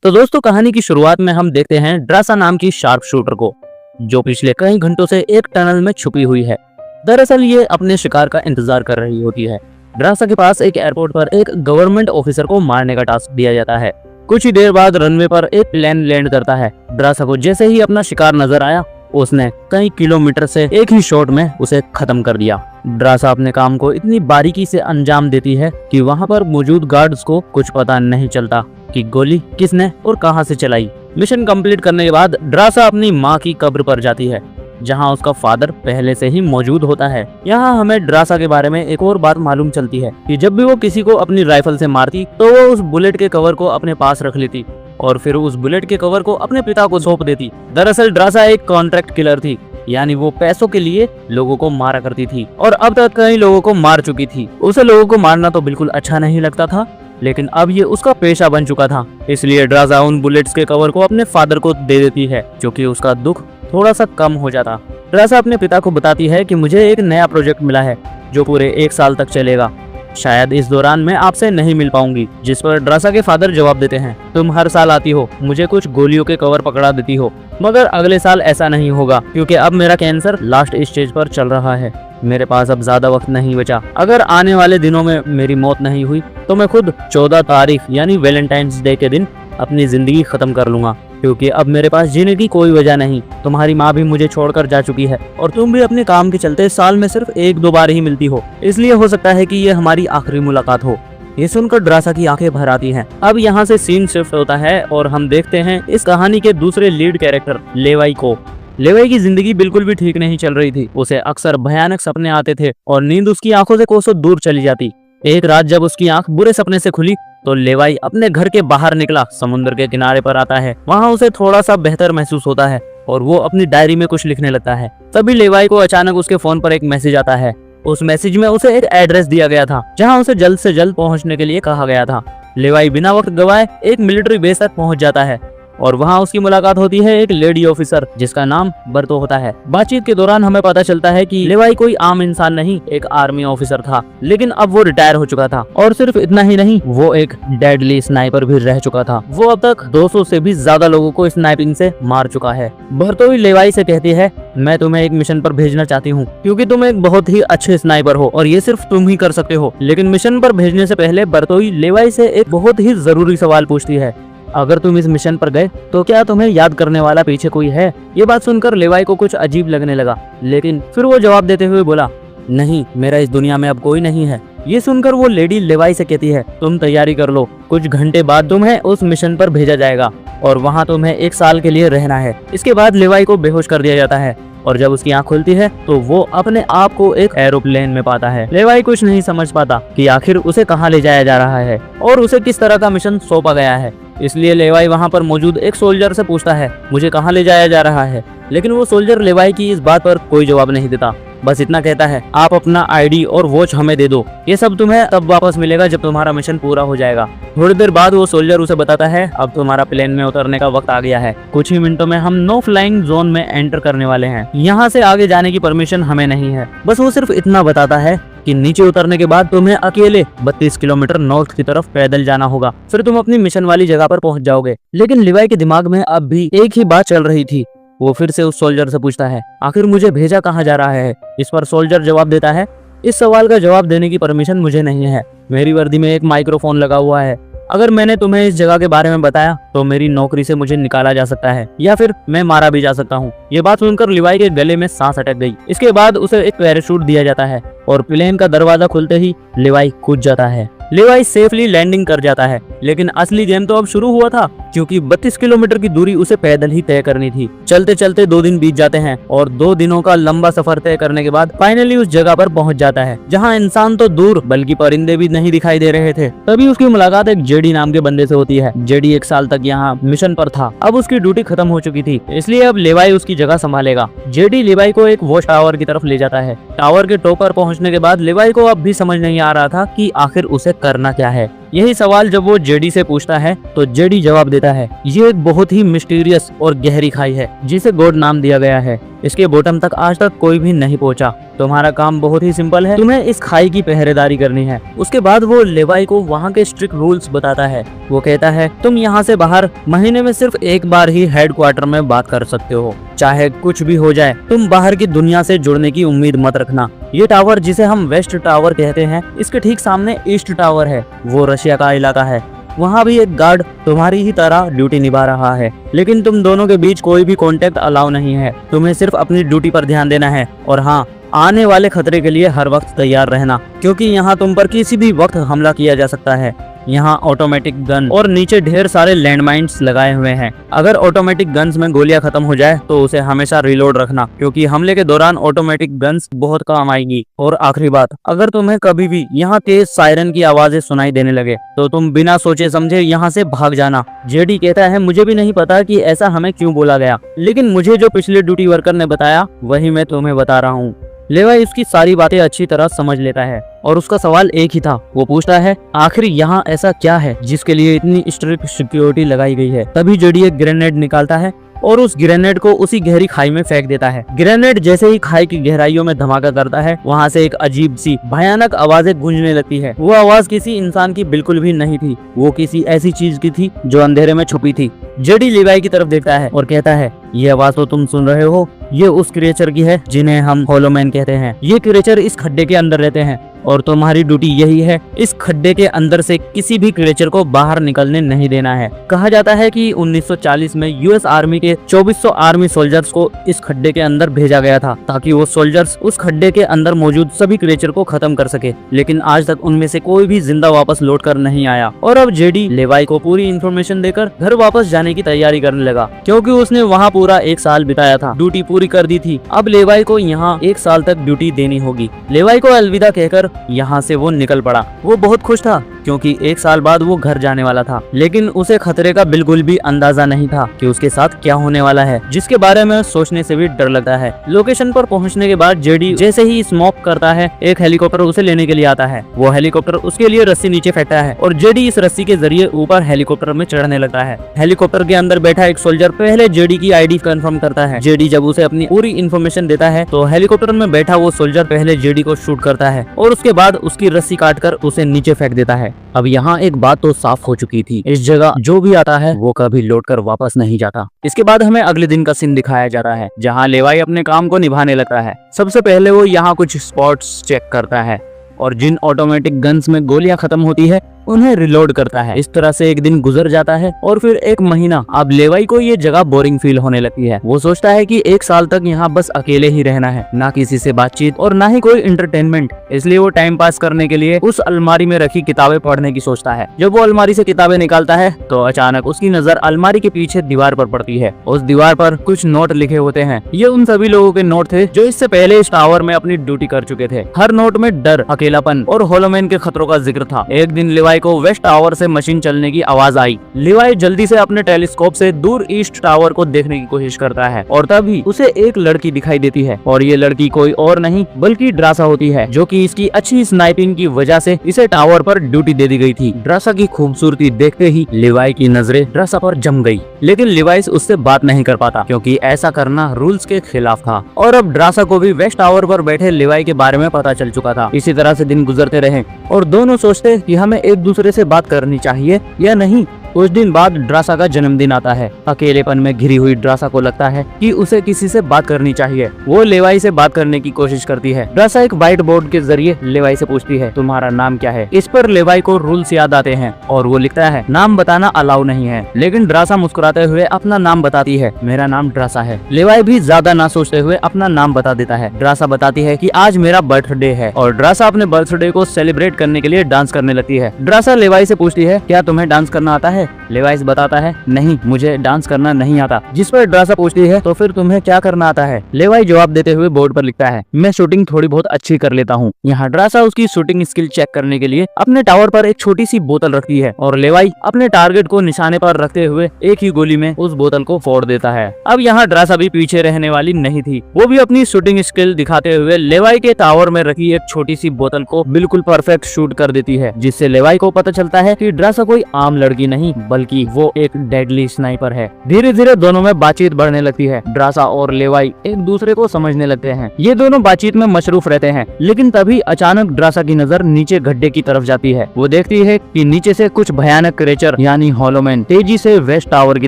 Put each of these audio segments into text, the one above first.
तो दोस्तों कहानी की शुरुआत में हम देखते हैं ड्रासा नाम की शार्प शूटर को, जो पिछले कई घंटों से एक टनल में छुपी हुई है। दरअसल ये अपने शिकार का इंतजार कर रही होती है। ड्रासा के पास एक एयरपोर्ट पर एक गवर्नमेंट ऑफिसर को मारने का टास्क दिया जाता है। कुछ ही देर बाद रनवे पर एक प्लेन लैंड करता है। ड्रासा को जैसे ही अपना शिकार नजर आया, उसने कई किलोमीटर से एक ही शॉट में उसे खत्म कर दिया। ड्रासा अपने काम को इतनी बारीकी से अंजाम देती है कि वहां पर मौजूद गार्ड्स को कुछ पता नहीं चलता कि गोली किसने और कहां से चलाई। मिशन कंप्लीट करने के बाद ड्रासा अपनी मां की कब्र पर जाती है, जहां उसका फादर पहले से ही मौजूद होता है। यहाँ हमें ड्रासा के बारे में एक और बात मालूम चलती है कि जब भी वो किसी को अपनी राइफल से मारती तो वो उस बुलेट के कवर को अपने पास रख लेती और फिर उस बुलेट के कवर को अपने पिता को सौंप देती। दरअसल ड्रासा एक कॉन्ट्रैक्ट किलर थी, यानी वो पैसों के लिए लोगों को मारा करती थी और अब तक कई लोगों को मार चुकी थी। उसे लोगों को मारना तो बिल्कुल अच्छा नहीं लगता था, लेकिन अब ये उसका पेशा बन चुका था। इसलिए ड्रासा उन बुलेट्स के कवर को अपने फादर को दे देती है, जो कि उसका दुख थोड़ा सा कम हो जाता। ड्रासा अपने पिता को बताती है कि मुझे एक नया प्रोजेक्ट मिला है जो पूरे 1 साल तक चलेगा। शायद इस दौरान मैं आपसे नहीं मिल पाऊंगी। जिस पर ड्रासा के फादर जवाब देते हैं, तुम हर साल आती हो, मुझे कुछ गोलियों के कवर पकड़ा देती हो, मगर अगले साल ऐसा नहीं होगा क्योंकि अब मेरा कैंसर लास्ट स्टेज पर चल रहा है। मेरे पास अब ज्यादा वक्त नहीं बचा। अगर आने वाले दिनों में मेरी मौत नहीं हुई तो मैं खुद 14 तारीख यानी वैलेंटाइंस डे के दिन अपनी जिंदगी खत्म कर लूंगा, क्योंकि अब मेरे पास जीने की कोई वजह नहीं। तुम्हारी माँ भी मुझे छोड़कर जा चुकी है और तुम भी अपने काम के चलते साल में सिर्फ 1-2 बार ही मिलती हो, इसलिए हो सकता है कि ये हमारी आखिरी मुलाकात हो। ये सुनकर ड्रासा की आंखें भर आती हैं। अब यहाँ से सीन शिफ्ट होता है और हम देखते हैं इस कहानी के दूसरे लीड कैरेक्टर लेवाई को। लेवाई की जिंदगी बिल्कुल भी ठीक नहीं चल रही थी। उसे अक्सर भयानक सपने आते थे और नींद उसकी आंखों से कोसों दूर चली जाती। एक रात जब उसकी आंख बुरे सपने से खुली तो लेवाई अपने घर के बाहर निकला, समुद्र के किनारे पर आता है। वहाँ उसे थोड़ा सा बेहतर महसूस होता है और वो अपनी डायरी में कुछ लिखने लगता है। तभी लेवाई को अचानक उसके फोन पर एक मैसेज आता है। उस मैसेज में उसे एक एड्रेस दिया गया था जहाँ उसे जल्द से जल्द पहुँचने के लिए कहा गया था। लेवाई बिना वक्त गवाए एक मिलिट्री बेस तक पहुँच जाता है और वहाँ उसकी मुलाकात होती है एक लेडी ऑफिसर जिसका नाम बर्तो होता है। बातचीत के दौरान हमें पता चलता है कि लेवाई कोई आम इंसान नहीं, एक आर्मी ऑफिसर था, लेकिन अब वो रिटायर हो चुका था। और सिर्फ इतना ही नहीं, वो एक डेडली स्नाइपर भी रह चुका था। वो अब तक 200 से भी ज्यादा लोगों को स्नाइपिंग से मार चुका है। बर्तोई लेवाई से कहती है, मैं तुम्हें एक मिशन पर भेजना चाहती हूँ क्योंकि तुम एक बहुत ही अच्छे स्नाइपर हो और ये सिर्फ तुम ही कर सकते हो। लेकिन मिशन पर भेजने से पहले बर्तोई लेवाई से एक बहुत ही जरूरी सवाल पूछती है, अगर तुम इस मिशन पर गए तो क्या तुम्हें याद करने वाला पीछे कोई है? ये बात सुनकर लेवाई को कुछ अजीब लगने लगा, लेकिन फिर वो जवाब देते हुए बोला, नहीं, मेरा इस दुनिया में अब कोई नहीं है। ये सुनकर वो लेडी लेवाई से कहती है, तुम तैयारी कर लो, कुछ घंटे बाद तुम्हें उस मिशन पर भेजा जाएगा और वहाँ तुम्हें 1 साल के लिए रहना है। इसके बाद लेवाई को बेहोश कर दिया जाता है और जब उसकी आंख खुलती है तो वो अपने आप को एक एरोप्लेन में पाता है। लेवाई कुछ नहीं समझ पाता कि आखिर उसे कहाँ ले जाया जा रहा है और उसे किस तरह का मिशन सौंपा गया है। इसलिए लेवाई वहाँ पर मौजूद एक सोल्जर से पूछता है, मुझे कहाँ ले जाया जा रहा है? लेकिन वो सोल्जर लेवाई की इस बात पर कोई जवाब नहीं देता, बस इतना कहता है, आप अपना आईडी और वॉच हमें दे दो, ये सब तुम्हें तब वापस मिलेगा जब तुम्हारा मिशन पूरा हो जाएगा। थोड़ी देर बाद वो सोल्जर उसे बताता है, अब तुम्हारा प्लेन में उतरने का वक्त आ गया है। कुछ ही मिनटों में हम नो फ्लाइंग जोन में एंटर करने वाले हैं। यहाँ से आगे जाने की परमिशन हमें नहीं है। बस वो सिर्फ इतना बताता है कि नीचे उतरने के बाद तुम्हें अकेले 32 किलोमीटर नॉर्थ की तरफ पैदल जाना होगा, फिर तुम अपनी मिशन वाली जगह पर पहुंच जाओगे। लेकिन लेवाई के दिमाग में अब भी एक ही बात चल रही थी। वो फिर से उस सोल्जर से पूछता है, आखिर मुझे भेजा कहाँ जा रहा है? इस पर सोल्जर जवाब देता है, इस सवाल का जवाब देने की परमिशन मुझे नहीं है। मेरी वर्दी में एक माइक्रोफोन लगा हुआ है। अगर मैंने तुम्हें इस जगह के बारे में बताया तो मेरी नौकरी से मुझे निकाला जा सकता है या फिर मैं मारा भी जा सकता हूँ। ये बात सुनकर लेवाई के गले में सांस अटक गई। इसके बाद उसे एक पैराशूट दिया जाता है और प्लेन का दरवाजा खुलते ही लेवाई कूद जाता है। लेवाई सेफली लैंडिंग कर जाता है, लेकिन असली गेम तो अब शुरू हुआ था क्योंकि 32 किलोमीटर की दूरी उसे पैदल ही तय करनी थी। चलते चलते 2 दिन बीत जाते हैं और 2 दिनों का लंबा सफर तय करने के बाद फाइनली उस जगह पर पहुंच जाता है जहां इंसान तो दूर बल्कि परिंदे भी नहीं दिखाई दे रहे थे। तभी उसकी मुलाकात एक जेडी नाम के बंदे से होती है। जेडी 1 साल तक यहाँ मिशन पर था, अब उसकी ड्यूटी खत्म हो चुकी थी, इसलिए अब लेवाई उसकी जगह संभालेगा। जेडी लेवाई को एक वॉच टावर की तरफ ले जाता है। टावर के टॉप पर पहुंचने के बाद लेवाई को अब भी समझ नहीं आ रहा था कि आखिर उसे करना क्या है। यही सवाल जब वो जेडी से पूछता है तो जेडी जवाब देता है, ये एक बहुत ही मिस्टीरियस और गहरी खाई है जिसे गॉड नाम दिया गया है। इसके बॉटम तक आज तक कोई भी नहीं पहुंचा। तुम्हारा काम बहुत ही सिंपल है, तुम्हें इस खाई की पहरेदारी करनी है। उसके बाद वो लेवाई को वहाँ के स्ट्रिक्ट रूल्स बताता है। वो कहता है, तुम यहाँ से बाहर महीने में सिर्फ एक बार ही हेडक्वार्टर में बात कर सकते हो, चाहे कुछ भी हो जाए। तुम बाहर की दुनिया से जुड़ने की उम्मीद मत रखना। ये टावर जिसे हम वेस्ट टावर कहते हैं, इसके ठीक सामने ईस्ट टावर है। वो रशिया का इलाका है। वहाँ भी एक गार्ड तुम्हारी ही तरह ड्यूटी निभा रहा है, लेकिन तुम दोनों के बीच कोई भी कांटेक्ट अलाउ नहीं है। तुम्हें सिर्फ अपनी ड्यूटी पर ध्यान देना है और हाँ, आने वाले खतरे के लिए हर वक्त तैयार रहना, क्योंकि यहाँ तुम पर किसी भी वक्त हमला किया जा सकता है। यहाँ ऑटोमेटिक गन और नीचे ढेर सारे लैंडमाइंस लगाए हुए हैं। अगर ऑटोमेटिक गन्स में गोलियां खत्म हो जाए तो उसे हमेशा रिलोड रखना, क्योंकि हमले के दौरान ऑटोमेटिक गन्स बहुत काम आएगी। और आखिरी बात, अगर तुम्हें कभी भी यहाँ तेज सायरन की आवाजें सुनाई देने लगे तो तुम बिना सोचे समझे यहाँ से भाग जाना। जेडी कहता है, मुझे भी नहीं पता कि ऐसा हमें क्यों बोला गया, लेकिन मुझे जो पिछले ड्यूटी वर्कर ने बताया वही मैं तुम्हें बता रहा हूँ। लेवाई उसकी सारी बातें अच्छी तरह समझ लेता है और उसका सवाल एक ही था। वो पूछता है, आखिर यहाँ ऐसा क्या है जिसके लिए इतनी स्ट्रिक्ट सिक्योरिटी लगाई गई है। तभी जेडी एक ग्रेनेड निकालता है और उस ग्रेनेड को उसी गहरी खाई में फेंक देता है। ग्रेनेड जैसे ही खाई की गहराइयों में धमाका करता है, वहाँ से एक अजीब सी भयानक आवाजें गूंजने लगती है। वो आवाज किसी इंसान की बिल्कुल भी नहीं थी, वो किसी ऐसी चीज की थी जो अंधेरे में छुपी थी। जेडी लेवाई की तरफ देखता है और कहता है, ये आवाज तो तुम सुन रहे हो, ये उस क्रिएचर की है जिन्हें हम होलोमैन कहते हैं। ये क्रिएचर इस खड्डे के अंदर रहते हैं और तुम्हारी ड्यूटी यही है, इस खड्डे के अंदर से किसी भी क्रिएचर को बाहर निकलने नहीं देना है। कहा जाता है कि 1940 में यूएस आर्मी के 2400 आर्मी सोल्जर्स को इस खड्डे के अंदर भेजा गया था, ताकि वो सोल्जर्स उस खड्डे के अंदर मौजूद सभी क्रिएचर को खत्म कर सके। लेकिन आज तक उनमें से कोई भी जिंदा वापस लौट कर नहीं आया। और अब जेडी लेवाई को पूरी इन्फॉर्मेशन देकर घर वापस जाने की तैयारी करने लगा, क्योंकि उसने वहाँ पूरा 1 साल बिताया था, ड्यूटी पूरी कर दी थी। अब लेवाई को यहाँ 1 साल तक ड्यूटी देनी होगी। लेवाई को अलविदा कहकर यहाँ से वो निकल पड़ा। वो बहुत खुश था क्योंकि 1 साल बाद वो घर जाने वाला था, लेकिन उसे खतरे का बिल्कुल भी अंदाजा नहीं था कि उसके साथ क्या होने वाला है, जिसके बारे में सोचने से भी डर लगता है। लोकेशन पर पहुंचने के बाद जेडी जैसे ही स्मोक करता है, एक हेलीकॉप्टर उसे लेने के लिए आता है। वो हेलीकॉप्टर उसके लिए रस्सी नीचे फेंकता है और जेडी इस रस्सी के जरिए ऊपर हेलीकॉप्टर में चढ़ने लगता है। हेलीकॉप्टर के अंदर बैठा एक सोल्जर पहले जेडी की आईडी कंफर्म करता है। जेडी जब उसे अपनी पूरी इन्फॉर्मेशन देता है तो हेलीकॉप्टर में बैठा वो सोल्जर पहले जेडी को शूट करता है और उसके बाद उसकी रस्सी काटकर उसे नीचे फेंक देता है। अब यहाँ एक बात तो साफ हो चुकी थी, इस जगह जो भी आता है वो कभी लौटकर वापस नहीं जाता। इसके बाद हमें अगले दिन का सीन दिखाया जा रहा है, जहाँ लेवाई अपने काम को निभाने लगता है। सबसे पहले वो यहाँ कुछ स्पॉट्स चेक करता है और जिन ऑटोमेटिक गन्स में गोलियां खत्म होती है उन्हें रिलोड करता है। इस तरह से एक दिन गुजर जाता है और फिर 1 महीना। अब लेवाई को ये जगह बोरिंग फील होने लगती है। वो सोचता है कि 1 साल तक यहाँ बस अकेले ही रहना है, ना किसी से बातचीत और ना ही कोई एंटरटेनमेंट। इसलिए वो टाइम पास करने के लिए उस अलमारी में रखी किताबें पढ़ने की सोचता है। जब वो अलमारी से किताबें निकालता है तो अचानक उसकी नजर अलमारी के पीछे दीवार पर पड़ती है। उस दीवार पर कुछ नोट लिखे होते हैं। ये उन सभी लोगों के नोट थे जो इससे पहले इस टावर में अपनी ड्यूटी कर चुके थे। हर नोट में डर, अकेलापन और होलोमैन के खतरों का जिक्र था। एक दिन लेवाई को वेस्ट टावर से मशीन चलने की आवाज आई। लेवाई जल्दी से अपने टेलीस्कोप से दूर ईस्ट टावर को देखने की कोशिश करता है और तभी उसे एक लड़की दिखाई देती है और ये लड़की कोई और नहीं बल्कि ड्रासा होती है, जो कि इसकी अच्छी स्नाइपिंग की वजह से इसे टावर पर ड्यूटी दे दी गई थी। ड्रासा की खूबसूरती देखते ही लेवाई की नजरें ड्रासा पर जम गई, लेकिन लेवाई उससे बात नहीं कर पाता क्योंकि ऐसा करना रूल्स के खिलाफ था। और अब ड्रासा को भी वेस्ट टावर पर बैठे लेवाई के बारे में पता चल चुका था। इसी तरह से दिन गुजरते रहे और दोनों सोचते कि हमें एक दूसरे से बात करनी चाहिए या नहीं। कुछ दिन बाद ड्रासा का जन्मदिन आता है। अकेलेपन में घिरी हुई ड्रासा को लगता है कि उसे किसी से बात करनी चाहिए। वो लेवाई से बात करने की कोशिश करती है। ड्रासा एक व्हाइट बोर्ड के जरिए लेवाई से पूछती है, तुम्हारा नाम क्या है? इस पर लेवाई को रूल्स याद आते हैं और वो लिखता है, नाम बताना अलाउ नहीं है। लेकिन ड्रासा मुस्कुराते हुए अपना नाम बताती है, मेरा नाम ड्रासा है। लेवाई भी ज्यादा ना सोचते हुए अपना नाम बता देता है। ड्रासा बताती है कि आज मेरा बर्थडे है और ड्रासा अपने बर्थडे को सेलिब्रेट करने के लिए डांस करने लगती है। ड्रासा लेवाई से पूछती है, क्या तुम्हें डांस करना आता है? है? लेवाइस बताता है, नहीं, मुझे डांस करना नहीं आता। जिस पर ड्रासा पूछती है, तो फिर तुम्हें क्या करना आता है? लेवाई जवाब देते हुए बोर्ड पर लिखता है, मैं शूटिंग थोड़ी बहुत अच्छी कर लेता हूँ। यहाँ ड्रासा उसकी शूटिंग स्किल चेक करने के लिए अपने टावर पर एक छोटी सी बोतल रखती है और लेवाई अपने टारगेट को निशाने पर रखते हुए एक ही गोली में उस बोतल को फोड़ देता है। अब यहाँ ड्रासा भी पीछे रहने वाली नहीं थी। वो भी अपनी शूटिंग स्किल दिखाते हुए लेवाई के टावर में रखी एक छोटी सी बोतल को बिल्कुल परफेक्ट शूट कर देती है, जिससे लेवाई को पता चलता है कि ड्रासा कोई आम लड़की नहीं बल्कि वो एक डेडली स्नाइपर है। धीरे धीरे दोनों में बातचीत बढ़ने लगती है। ड्रासा और लेवाई एक दूसरे को समझने लगते हैं। ये दोनों बातचीत में मशरूफ रहते हैं, लेकिन तभी अचानक ड्रासा की नजर नीचे गड्ढे की तरफ जाती है। वो देखती है कि नीचे से कुछ भयानक क्रिएचर यानी हॉलोमैन तेजी से वेस्ट टावर की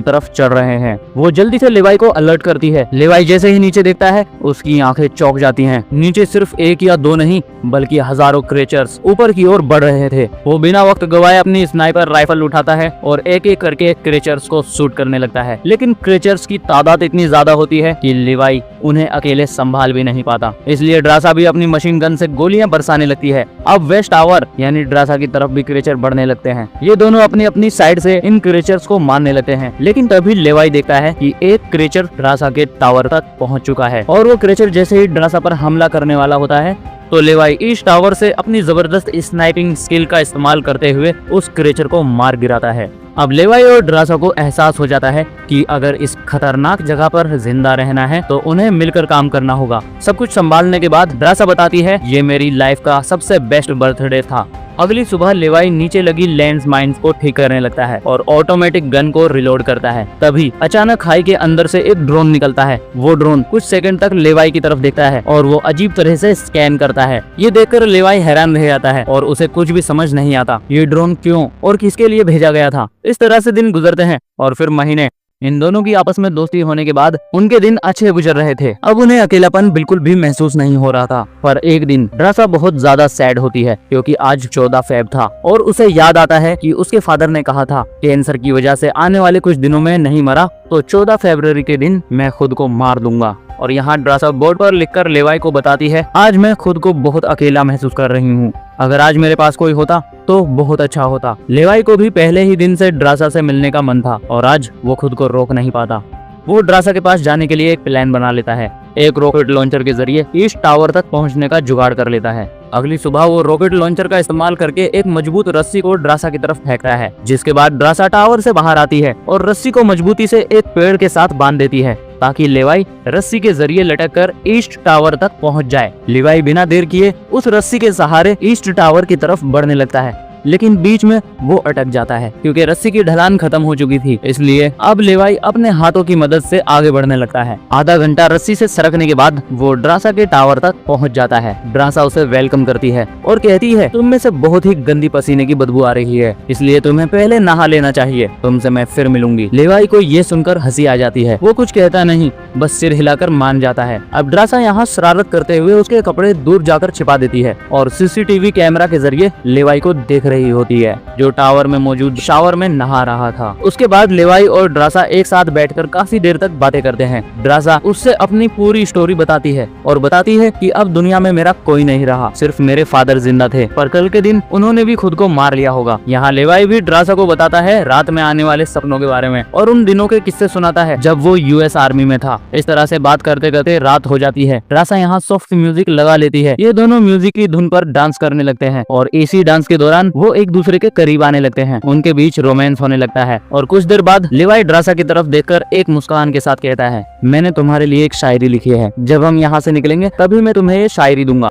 तरफ चढ़ रहे हैं। वो जल्दी से लेवाई को अलर्ट करती है। लेवाई जैसे ही नीचे देखता है, उसकी आंखें चौंक जाती हैं। नीचे सिर्फ एक या दो नहीं बल्कि हजारों क्रिएचर्स ऊपर की ओर बढ़ रहे थे। वो बिना वक्त गवाए अपनी स्नाइपर राइफल उठाता है और एक एक करके क्रिएचर्स को शूट करने लगता है। लेकिन क्रिएचर्स की तादाद इतनी ज्यादा होती है कि लेवाई उन्हें अकेले संभाल भी नहीं पाता। इसलिए ड्रासा भी अपनी मशीन गन से गोलियां बरसाने लगती है। अब वेस्ट टावर यानी ड्रासा की तरफ भी क्रिएचर बढ़ने लगते हैं। ये दोनों अपनी अपनी साइड से इन क्रिएचर्स को मारने लगते हैं। लेकिन तभी लेवाई देखता है कि एक क्रिएचर ड्रासा के टावर तक पहुंच चुका है और वो क्रिएचर जैसे ही ड्रासा पर हमला करने वाला होता है तो लेवाई इस टावर से अपनी जबरदस्त स्नाइपिंग स्किल का इस्तेमाल करते हुए उस क्रिएचर को मार गिराता है। अब लेवाई और ड्रासा को एहसास हो जाता है कि अगर इस खतरनाक जगह पर जिंदा रहना है तो उन्हें मिलकर काम करना होगा। सब कुछ संभालने के बाद ड्रासा बताती है, ये मेरी लाइफ का सबसे बेस्ट बर्थडे था। अगली सुबह लेवाई नीचे लगी लैंड माइन्स को ठीक करने लगता है और ऑटोमेटिक गन को रिलोड करता है। तभी अचानक खाई के अंदर से एक ड्रोन निकलता है। वो ड्रोन कुछ सेकंड तक लेवाई की तरफ देखता है और वो अजीब तरह से स्कैन करता है। ये देखकर लेवाई हैरान रह जाता है और उसे कुछ भी समझ नहीं आता ये ड्रोन क्यों और किसके लिए भेजा गया था। इस तरह से दिन गुजरते हैं और फिर महीने। इन दोनों की आपस में दोस्ती होने के बाद उनके दिन अच्छे गुजर रहे थे। अब उन्हें अकेलापन बिल्कुल भी महसूस नहीं हो रहा था। पर एक दिन ड्रासा बहुत ज्यादा सैड होती है क्योंकि आज 14 फेब था और उसे याद आता है कि उसके फादर ने कहा था कैंसर की वजह से आने वाले कुछ दिनों में नहीं मरा तो 14 फरवरी के दिन मैं खुद को मार दूंगा। और यहाँ ड्रासा बोर्ड पर लिखकर लेवाई को बताती है, आज मैं खुद को बहुत अकेला महसूस कर रही हूँ। अगर आज मेरे पास कोई होता तो बहुत अच्छा होता। लेवाई को भी पहले ही दिन से ड्रासा से मिलने का मन था और आज वो खुद को रोक नहीं पाता। वो ड्रासा के पास जाने के लिए एक प्लान बना लेता है। एक रॉकेट लॉन्चर के जरिए इस टावर तक पहुंचने का जुगाड़ कर लेता है। अगली सुबह वो रॉकेट लॉन्चर का इस्तेमाल करके एक मजबूत रस्सी को ड्रासा की तरफ फेंकता है, जिसके बाद ड्रासा टावर से बाहर आती है और रस्सी को मजबूती से एक पेड़ के साथ बांध देती है ताकि लेवाई रस्सी के जरिए लटक कर ईस्ट टावर तक पहुंच जाए। लेवाई बिना देर किए उस रस्सी के सहारे ईस्ट टावर की तरफ बढ़ने लगता है, लेकिन बीच में वो अटक जाता है क्योंकि रस्सी की ढलान खत्म हो चुकी थी। इसलिए अब लेवाई अपने हाथों की मदद से आगे बढ़ने लगता है। आधा घंटा रस्सी से सरकने के बाद वो ड्रासा के टावर तक पहुंच जाता है। ड्रासा उसे वेलकम करती है और कहती है, तुम में से बहुत ही गंदी पसीने की बदबू आ रही है, इसलिए तुम्हें पहले नहा लेना चाहिए, तुमसे मैं फिर मिलूंगी। लेवाई को ये सुनकर हंसी आ जाती है। वो कुछ कहता नहीं, बस सिर हिलाकर मान जाता है। अब ड्रासा यहाँ शरारत करते हुए उसके कपड़े दूर जाकर छिपा देती है और सीसीटीवी कैमरा के जरिए लेवाई को देख रही होती है, जो टावर में मौजूद शावर में नहा रहा था। उसके बाद लेवाई और ड्रासा एक साथ बैठकर काफी देर तक बातें करते हैं। ड्रासा उससे अपनी पूरी स्टोरी बताती है और बताती है कि अब दुनिया में मेरा कोई नहीं रहा, सिर्फ मेरे फादर जिंदा थे, पर कल के दिन उन्होंने भी खुद को मार लिया होगा। यहाँ लेवाई भी ड्रासा को बताता है रात में आने वाले सपनों के बारे में और उन दिनों के किस्से सुनाता है जब वो यूएस आर्मी में था। इस तरह से बात करते करते रात हो जाती है। ड्रासा यहाँ सॉफ्ट म्यूजिक लगा लेती है। ये दोनों म्यूजिक की धुन पर डांस करने लगते हैं और इसी डांस के दौरान वो एक दूसरे के करीब आने लगते हैं। उनके बीच रोमांस होने लगता है और कुछ देर बाद लेवाई ड्रासा की तरफ देखकर एक मुस्कान के साथ कहता है, मैंने तुम्हारे लिए एक शायरी लिखी है, जब हम यहाँ से निकलेंगे तभी मैं तुम्हें ये शायरी दूंगा।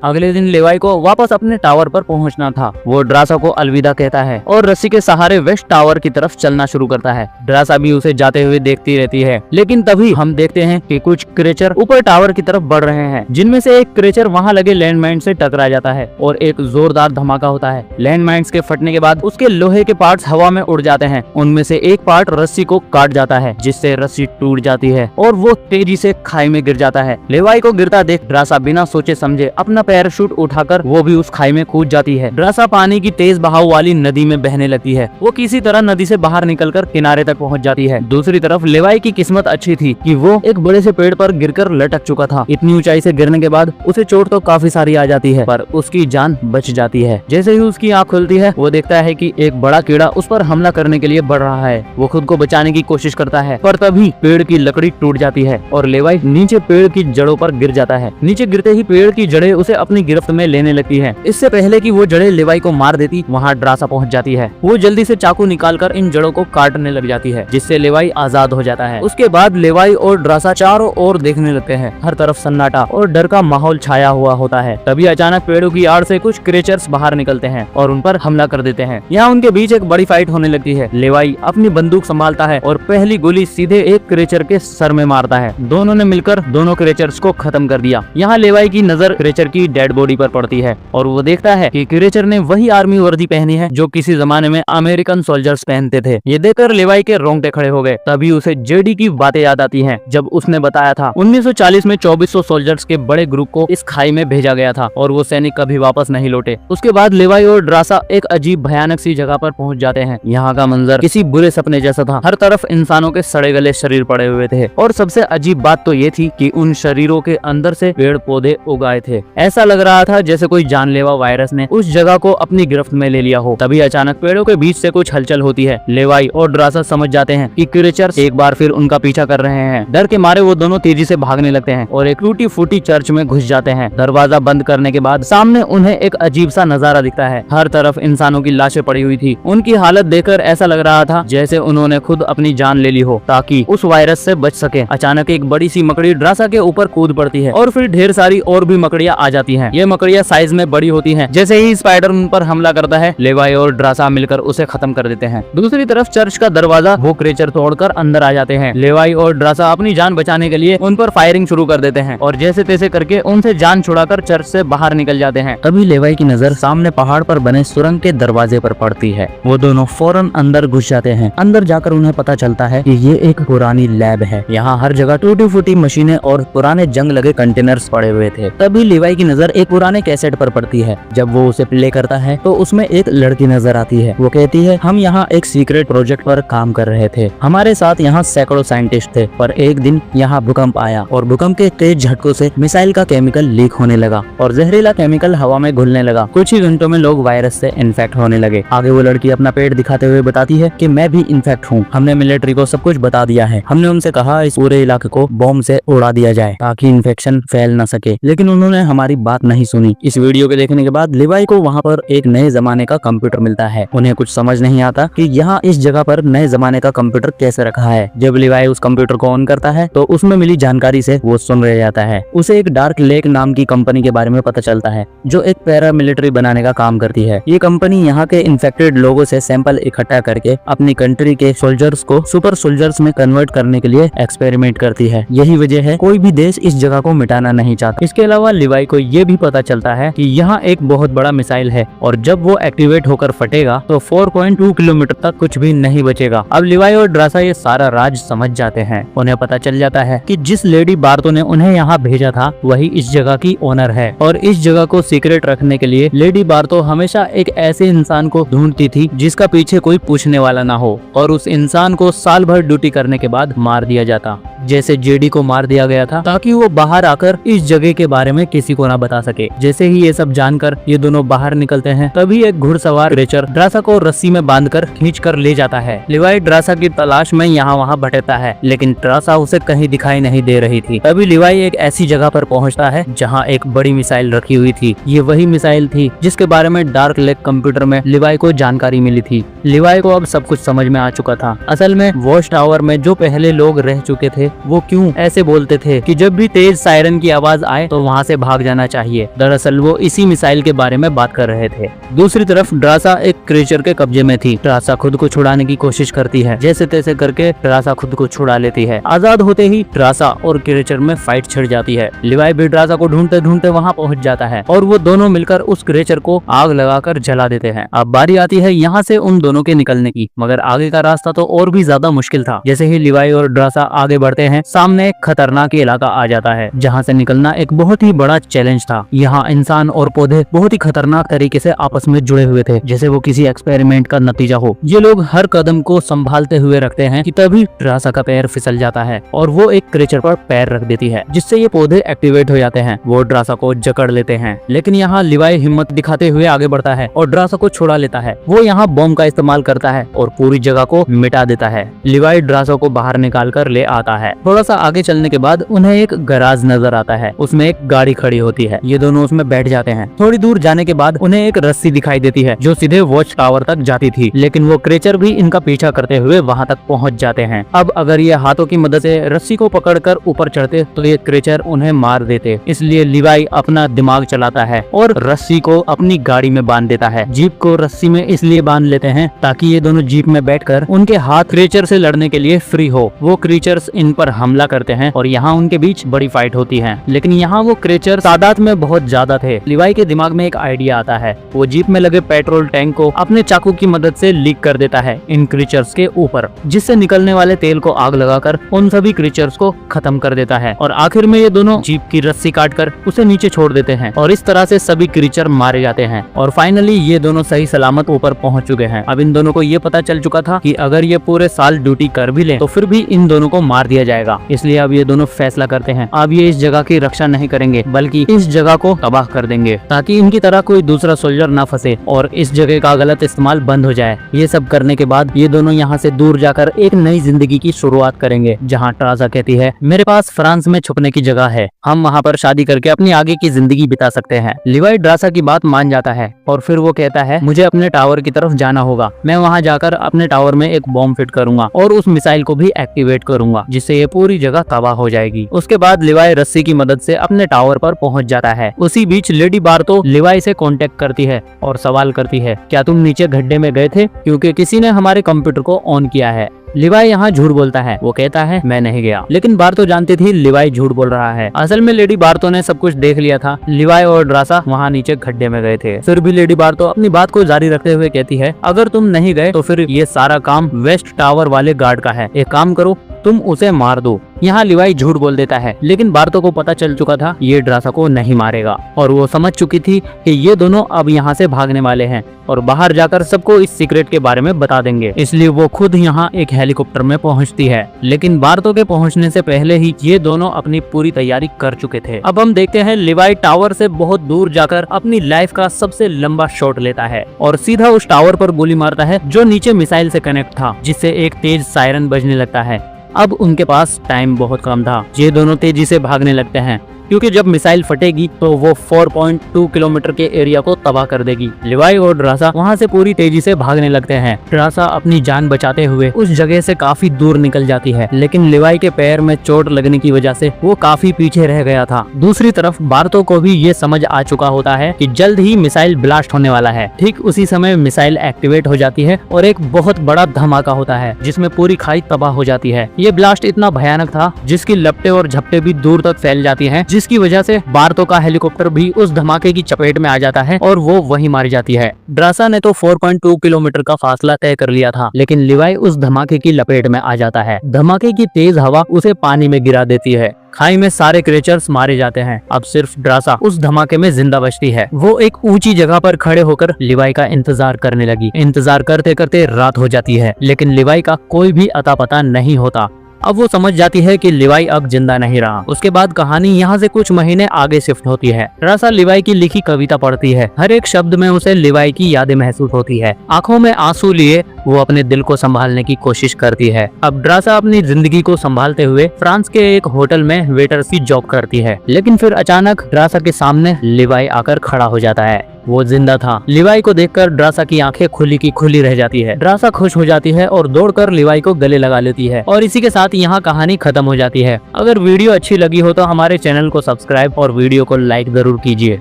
अगले दिन लेवाई को वापस अपने टावर पर पहुंचना था। वो ड्रासा को अलविदा कहता है और रस्सी के सहारे वेस्ट टावर की तरफ चलना शुरू करता है। ड्रासा भी उसे जाते हुए देखती रहती है, लेकिन तभी हम देखते हैं कि कुछ क्रिएचर ऊपर टावर की तरफ बढ़ रहे हैं, जिनमें से एक क्रिएचर वहां लगे लैंडमाइन से टकरा जाता है और एक जोरदार धमाका होता है। लैंडमाइंस के फटने के बाद उसके लोहे के पार्ट्स हवा में उड़ जाते हैं। उनमें से एक पार्ट रस्सी को काट जाता है, जिससे रस्सी टूट जाती है और वो तेजी से खाई में गिर जाता है। लेवाई को गिरता देख ड्रासा बिना सोचे समझे अपना पैराशूट उठाकर वो भी उस खाई में कूद जाती है। ड्रासा पानी की तेज बहाव वाली नदी में बहने लगती है। वो किसी तरह नदी से बाहर निकलकर किनारे तक पहुंच जाती है। दूसरी तरफ लेवाई की किस्मत अच्छी थी कि वो एक बड़े से पेड़ पर गिरकर लटक चुका था। इतनी ऊंचाई से गिरने के बाद उसे चोट तो काफी सारी आ जाती है, पर उसकी जान बच जाती है। जैसे ही उसकी आंख खुलती है, वो देखता है कि एक बड़ा कीड़ा उस पर हमला करने के लिए बढ़ रहा है। वो खुद को बचाने की कोशिश करता है, पर तभी पेड़ की लकड़ी टूट जाती है और लेवाई नीचे पेड़ की जड़ों पर गिर जाता है। नीचे गिरते ही पेड़ की जड़ें उसे अपनी गिरफ्त में लेने लगती है। इससे पहले कि वो जड़ें लेवाई को मार देती, वहाँ ड्रासा पहुंच जाती है। वो जल्दी से चाकू निकालकर इन जड़ों को काटने लग जाती है, जिससे लेवाई आजाद हो जाता है। उसके बाद लेवाई और ड्रासा चारों ओर देखने लगते हैं। हर तरफ सन्नाटा और डर का माहौल छाया हुआ होता है। तभी अचानक पेड़ों की आड़ से कुछ क्रीचर्स बाहर निकलते हैं और उन पर हमला कर देते हैं। यहाँ उनके बीच एक बड़ी फाइट होने लगती है। लेवाई अपनी बंदूक संभालता है और पहली गोली सीधे एक क्रीचर के सर में मारता है। दोनों ने मिलकर दोनों क्रीचर्स को खत्म कर दिया। यहाँ लेवाई की नजर क्रीचर की डेड बॉडी पर पड़ती है और वो देखता है कि क्रीचर ने वही आर्मी वर्दी पहनी है जो किसी जमाने में अमेरिकन सोल्जर्स पहनते थे। ये देखकर लेवाई के रोंगटे खड़े हो गए। तभी उसे जेडी की बातें याद आती हैं, जब उसने बताया था 1940 में 2400 सोल्जर्स के बड़े ग्रुप को इस खाई में भेजा गया था और वो सैनिक कभी वापस नहीं लौटे। उसके बाद लेवाई और ड्रासा एक अजीब भयानक सी जगह पर पहुंच जाते हैं। यहाँ का मंजर किसी बुरे सपने जैसा था। हर तरफ इंसानों के सड़े गले शरीर पड़े हुए थे और सबसे अजीब बात तो ये थी कि उन शरीरों के अंदर से पेड़ पौधे उगाए थे। ऐसा लग रहा था जैसे कोई जानलेवा वायरस ने उस जगह को अपनी गिरफ्त में ले लिया हो। तभी अचानक पेड़ों के बीच से कुछ हलचल होती है। लेवाई और ड्रासा समझ जाते हैं कि क्रीचर्स एक बार फिर उनका पीछा कर रहे हैं। डर के मारे वो दोनों तेजी से भागने लगते हैं और एक टूटी फूटी चर्च में घुस जाते हैं। दरवाजा बंद करने के बाद सामने उन्हें एक अजीब सा नजारा दिखता है। हर तरफ इंसानों की लाशें पड़ी हुई थी। उनकी हालत देखकर ऐसा लग रहा था जैसे उन्होंने खुद अपनी जान ले ली हो ताकि उस वायरस से बच सके। अचानक एक बड़ी सी मकड़ी ड्रासा के ऊपर कूद पड़ती है और फिर ढेर सारी और भी मकड़ियां आ जाती हैं। ये मकड़ियां साइज में बड़ी होती हैं। जैसे ही स्पाइडर उन पर हमला करता है, लेवाई और ड्रासा मिलकर उसे खत्म कर देते हैं। दूसरी तरफ चर्च का दरवाजा वो क्रीचर तोड़कर अंदर आ जाते हैं। लेवाई और ड्रासा अपनी जान बचाने के लिए उन पर फायरिंग शुरू कर देते हैं और जैसे तैसे करके उनसे जान छुड़ाकर चर्च से बाहर निकल जाते हैं। तभी लेवाई की नजर सामने पहाड़ पर बने सुरंग के दरवाजे पर पड़ती है। वो दोनों फौरन अंदर घुस जाते हैं। अंदर जाकर उन्हें पता चलता है कि ये एक पुरानी लैब है। यहाँ हर जगह टूटी फूटी मशीनें और पुराने जंग लगे कंटेनर्स पड़े हुए थे। तभी लेवाई की नजर एक पुराने कैसेट पर पड़ती है। जब वो उसे प्ले करता है तो उसमें एक लड़की नजर आती है। वो कहती है, हम यहाँ एक सीक्रेट प्रोजेक्ट पर काम कर रहे थे। हमारे साथ यहाँ सैकड़ों साइंटिस्ट थे, पर एक दिन यहाँ भूकंप आया और भूकंप के तेज झटकों से मिसाइल का केमिकल लीक होने लगा और जहरीला केमिकल हवा में घुलने लगा। कुछ ही घंटों में लोग वायरस से इन्फेक्ट होने लगे। आगे वो लड़की अपना पेट दिखाते हुए बताती है कि मैं भी इन्फेक्ट हूँ। हमने मिलिट्री को सब कुछ बता दिया है। हमने उनसे कहा इस पूरे इलाके को बॉम्ब से उड़ा दिया जाए ताकि इन्फेक्शन फैल न सके, लेकिन उन्होंने हमारी बात नहीं सुनी। इस वीडियो के देखने के बाद लेवाई को वहाँ पर एक नए जमाने का कंप्यूटर मिलता है। उन्हें कुछ समझ नहीं आता कि यहाँ इस जगह पर नए जमाने का कंप्यूटर कैसे रखा है। जब लेवाई उस कंप्यूटर को ऑन करता है तो उसमें मिली जानकारी से वो सुन रह जाता है। उसे एक डार्क लेक नाम की कंपनी के बारे में पता चलता है जो एक पैरामिलिट्री बनाने का काम करती है। ये कंपनी यहाँ के इन्फेक्टेड लोगों से सैंपल इकट्ठा करके अपनी कंट्री के सोल्जर्स को सुपर सोल्जर्स में कन्वर्ट करने के लिए एक्सपेरिमेंट करती है। यही वजह है कोई भी देश इस जगह को मिटाना नहीं चाहता। इसके अलावा लेवाई को ये भी पता चलता है कि यहाँ एक बहुत बड़ा मिसाइल है और जब वो एक्टिवेट होकर फटेगा तो 4.2 किलोमीटर तक कुछ भी नहीं बचेगा। अब लेवाई और ड्रासा ये सारा राज समझ जाते हैं। उन्हें पता चल जाता है कि जिस लेडी बार्तो ने उन्हें यहाँ भेजा था वही इस जगह की ओनर है और इस जगह को सीक्रेट रखने के लिए लेडी बार्तो हमेशा एक ऐसे इंसान को ढूंढती थी जिसका पीछे कोई पूछने वाला ना हो और उस इंसान को साल भर ड्यूटी करने के बाद मार दिया जाता, जैसे जेडी को मार दिया गया था, ताकि वो बाहर आकर इस जगह के बारे में किसी को ना बता सके। जैसे ही ये सब जानकर ये दोनों बाहर निकलते हैं, तभी एक घुड़सवार क्रीचर ड्रासा को रस्सी में बांधकर खींचकर ले जाता है। लेवाई ड्रासा की तलाश में यहाँ वहाँ भटकता है, लेकिन ड्रासा उसे कहीं दिखाई नहीं दे रही थी। तभी लेवाई एक ऐसी जगह पर पहुँचता है जहाँ एक बड़ी मिसाइल रखी हुई थी। ये वही मिसाइल थी जिसके बारे में डार्क लेक कंप्यूटर में लेवाई को जानकारी मिली थी। लेवाई को अब सब कुछ समझ में आ चुका था। असल में वॉच टावर में जो पहले लोग रह चुके थे वो क्यों ऐसे बोलते थे कि जब भी तेज सायरन की आवाज आए तो वहाँ से भाग जाना चाहिए। दरअसल वो इसी मिसाइल के बारे में बात कर रहे थे। दूसरी तरफ ड्रासा एक क्रीचर के कब्जे में थी। ड्रासा खुद को छुड़ाने की कोशिश करती है। जैसे तैसे करके ड्रासा खुद को छुड़ा लेती है। आजाद होते ही ड्रासा और क्रीचर में फाइट छिड़ जाती है। लेवाई भी ड्रासा को ढूंढते ढूंढते वहाँ पहुँच जाता है और वो दोनों मिलकर उस क्रीचर को आग लगाकर जला देते हैं। अब बारी आती है यहाँ से उन दोनों के निकलने की, मगर आगे का रास्ता तो और भी ज्यादा मुश्किल था। जैसे ही लेवाई और ड्रासा आगे बढ़ते करते हैं सामने एक खतरनाक इलाका आ जाता है जहाँ से निकलना एक बहुत ही बड़ा चैलेंज था। यहाँ इंसान और पौधे बहुत ही खतरनाक तरीके से आपस में जुड़े हुए थे, जैसे वो किसी एक्सपेरिमेंट का नतीजा हो। ये लोग हर कदम को संभालते हुए रखते हैं कि तभी ड्रासा का पैर फिसल जाता है और वो एक क्रीचर पर पैर रख देती है, जिससे ये पौधे एक्टिवेट हो जाते हैं। वो ड्रासा को जकड़ लेते हैं, लेकिन यहाँ लिवाई हिम्मत दिखाते हुए आगे बढ़ता है और ड्रासा को छुड़ा लेता है। वो यहाँ बॉम्ब का इस्तेमाल करता है और पूरी जगह को मिटा देता है। लिवाई ड्रासा को बाहर निकाल कर ले आता है। थोड़ा सा आगे चलने के बाद उन्हें एक गराज नजर आता है, उसमें एक गाड़ी खड़ी होती है। ये दोनों उसमें बैठ जाते हैं। थोड़ी दूर जाने के बाद उन्हें एक रस्सी दिखाई देती है जो सीधे वॉच टावर तक जाती थी, लेकिन वो क्रीचर भी इनका पीछा करते हुए वहां तक पहुंच जाते हैं। अब अगर ये हाथों की मदद से रस्सी को पकड़कर ऊपर चढ़ते तो ये क्रीचर उन्हें मार देते। इसलिए लिवाई अपना दिमाग चलाता है और रस्सी को अपनी गाड़ी में बांध देता है। जीप को रस्सी में इसलिए बांध लेते हैं ताकि ये दोनों जीप में बैठकर उनके हाथ क्रीचर से लड़ने के लिए फ्री हो। वो क्रीचर्स इन पर हमला करते हैं और यहाँ उनके बीच बड़ी फाइट होती है, लेकिन यहाँ वो क्रीचर तादाद में बहुत ज्यादा थे। लिवाई के दिमाग में एक आइडिया आता है। वो जीप में लगे पेट्रोल टैंक को अपने चाकू की मदद से लीक कर देता है इन क्रीचर्स के ऊपर, जिससे निकलने वाले तेल को आग लगाकर उन सभी क्रीचर्स को खत्म कर देता है। और आखिर में ये दोनों जीप की रस्सी काटकर उसे नीचे छोड़ देते हैं और इस तरह से सभी क्रीचर मारे जाते हैं। और फाइनली ये दोनों सही सलामत ऊपर पहुंच चुके हैं। अब इन दोनों को ये पता चल चुका था कि अगर ये पूरे साल ड्यूटी कर भी ले तो फिर भी इन दोनों को मार दिया जाएगा। इसलिए अब ये दोनों फैसला करते हैं अब ये इस जगह की रक्षा नहीं करेंगे बल्कि इस जगह को तबाह कर देंगे, ताकि इनकी तरह कोई दूसरा सोल्जर ना फंसे और इस जगह का गलत इस्तेमाल बंद हो जाए। ये सब करने के बाद ये दोनों यहाँ से दूर जाकर एक नई जिंदगी की शुरुआत करेंगे, जहाँ ड्रासा कहती है मेरे पास फ्रांस में छुपने की जगह है, हम वहाँ पर शादी करके अपनी आगे की जिंदगी बिता सकते हैं। लिवाई ड्रासा की बात मान जाता है और फिर वो कहता है मुझे अपने टावर की तरफ जाना होगा, मैं वहाँ जाकर अपने टावर में एक बॉम्ब फिट करूंगा और उस मिसाइल को भी एक्टिवेट करूंगा, जिससे ये पूरी जगह तबाह हो जाएगी। उसके बाद लिवाई रस्सी की मदद से अपने टावर पर पहुंच जाता है। उसी बीच लेडी बार्तो लिवाई से कांटेक्ट करती है और सवाल करती है क्या तुम नीचे गड्ढे में गए थे, क्योंकि किसी ने हमारे कंप्यूटर को ऑन किया है। लिवाई यहाँ झूठ बोलता है, वो कहता है मैं नहीं गया, लेकिन बार्तो जानती थी लिवाई झूठ बोल रहा है। असल में लेडी बार्तो ने सब कुछ देख लिया था। लिवाई और ड्रासा वहाँ नीचे गड्ढे में गए थे। फिर भी लेडी बार्तो अपनी बात को जारी रखते हुए कहती है अगर तुम नहीं गए तो फिर ये सारा काम वेस्ट टावर वाले गार्ड का है, एक काम करो तुम उसे मार दो। यहाँ लिवाई झूठ बोल देता है, लेकिन बार्तो को पता चल चुका था ये ड्रासा को नहीं मारेगा और वो समझ चुकी थी कि ये दोनों अब यहाँ से भागने वाले हैं और बाहर जाकर सबको इस सीक्रेट के बारे में बता देंगे। इसलिए वो खुद यहाँ एक हेलीकॉप्टर में पहुँचती है, लेकिन बार्तो के पहुँचने से पहले ही ये दोनों अपनी पूरी तैयारी कर चुके थे। अब हम देखते हैं लिवाई टावर से बहुत दूर जाकर अपनी लाइफ का सबसे लंबा शॉट लेता है और सीधा उस टावर पर गोली मारता है जो नीचे मिसाइल से कनेक्ट था, जिससे एक तेज सायरन बजने लगता है। अब उनके पास टाइम बहुत कम था। ये दोनों तेजी से भागने लगते हैं क्योंकि जब मिसाइल फटेगी तो वो 4.2 किलोमीटर के एरिया को तबाह कर देगी। लिवाई और ड्रासा वहाँ से पूरी तेजी से भागने लगते हैं। ड्रासा अपनी जान बचाते हुए उस जगह से काफी दूर निकल जाती है, लेकिन लिवाई के पैर में चोट लगने की वजह से वो काफी पीछे रह गया था। दूसरी तरफ बार्तो को भी ये समझ आ चुका होता है कि जल्द ही मिसाइल ब्लास्ट होने वाला है। ठीक उसी समय मिसाइल एक्टिवेट हो जाती है और एक बहुत बड़ा धमाका होता है जिसमें पूरी खाई तबाह हो जाती है। ये ब्लास्ट इतना भयानक था जिसकी लपटें और झपटे भी दूर तक फैल जाती है, जिसकी वजह से बार्तो का हेलीकॉप्टर भी उस धमाके की चपेट में आ जाता है और वो वहीं मारी जाती है। ड्रासा ने तो 4.2 किलोमीटर का फासला तय कर लिया था, लेकिन लिवाई उस धमाके की लपेट में आ जाता है। धमाके की तेज हवा उसे पानी में गिरा देती है। खाई में सारे क्रीचर्स मारे जाते हैं। अब सिर्फ ड्रासा उस धमाके में जिंदा बचती है। वो एक ऊंची जगह पर खड़े होकर लिवाई का इंतजार करने लगी। इंतजार करते करते रात हो जाती है, लेकिन लिवाई का कोई भी अता पता नहीं होता। अब वो समझ जाती है कि लिवाई अब जिंदा नहीं रहा। उसके बाद कहानी यहाँ से कुछ महीने आगे शिफ्ट होती है। ड्रासा लिवाई की लिखी कविता पढ़ती है। हर एक शब्द में उसे लिवाई की यादें महसूस होती है। आंखों में आंसू लिए वो अपने दिल को संभालने की कोशिश करती है। अब ड्रासा अपनी जिंदगी को संभालते हुए फ्रांस के एक होटल में वेटर की जॉब करती है, लेकिन फिर अचानक ड्रासा के सामने लिवाई आकर खड़ा हो जाता है। वो जिंदा था। लिवाई को देखकर ड्रासा की आंखें खुली की खुली रह जाती है। ड्रासा खुश हो जाती है और दौड़कर लिवाई को गले लगा लेती है और इसी के साथ यहाँ कहानी खत्म हो जाती है। अगर वीडियो अच्छी लगी हो तो हमारे चैनल को सब्सक्राइब और वीडियो को लाइक जरूर कीजिए।